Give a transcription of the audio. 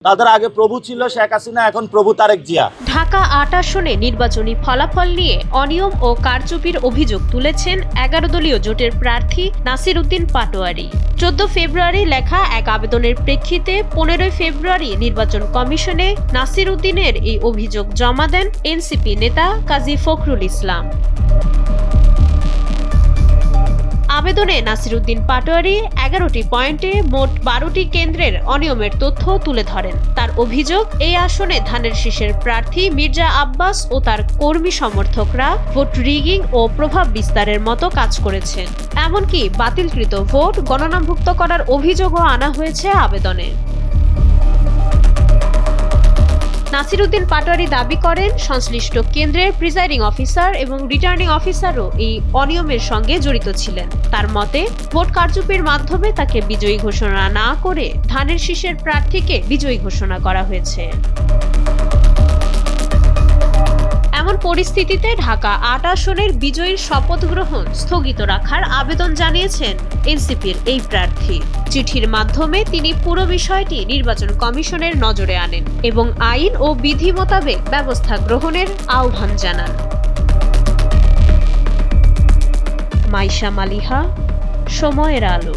তাদের আগে প্রভু ছিল শেখ হাসিনা, এখন প্রভু তারেক জিয়া। ঢাকা ৮ আসনে নির্বাচনী ফলাফল নিয়ে অনিয়ম ও কারচুপির অভিযোগ তুলেছেন ১১ দলীয় জোটের প্রার্থী নাসির উদ্দিন পাটোয়ারি। ১৪ ফেব্রুয়ারি লেখা এক আবেদনের প্রেক্ষিতে ১৫ ফেব্রুয়ারি নির্বাচন কমিশনে নাসির উদ্দিনের এই অভিযোগ জমা দেন এনসিপি নেতা কাজী ফখরুল ইসলাম। আবেদনে নাসির উদ্দিন পাটোয়ারি ১১টি পয়েন্টে মোট ১২টি কেন্দ্রের অনিয়মের তথ্য তুলে ধরেন। তার অভিযোগ, এই আসনে ধানের শীষের প্রার্থী মির্জা আব্বাস ও তার কর্মী সমর্থকরা ভোট রিগিং ও প্রভাব বিস্তারের মতো কাজ করেছেন। এমনকি বাতিলকৃত ভোট গণনাভুক্ত করার অভিযোগও আনা হয়েছে আবেদনে। নাসির উদ্দিন পাটোয়ারি দাবি করেন, সংশ্লিষ্ট কেন্দ্রের প্রিজাইডিং অফিসার এবং রিটার্নিং অফিসারও এই অনিয়মের সঙ্গে জড়িত ছিলেন। তার মতে, ভোট কারচুপির মাধ্যমে তাকে বিজয়ী ঘোষণা না করে ধানের শীষের প্রার্থীকে বিজয়ী ঘোষণা করা হয়েছে। এমন পরিস্থিতিতে ঢাকা ৮ আসনের বিজয়ীর শপথ গ্রহণ স্থগিত রাখার আবেদন জানিয়েছেন এনসিপির এই প্রার্থী। চিঠির মাধ্যমে তিনি পুরো বিষয়টি নির্বাচন কমিশনের নজরে আনেন এবং আইন ও বিধি মোতাবেক ব্যবস্থা গ্রহণের আহ্বান জানান। মাইশা মালিহা, সময়ের আলো।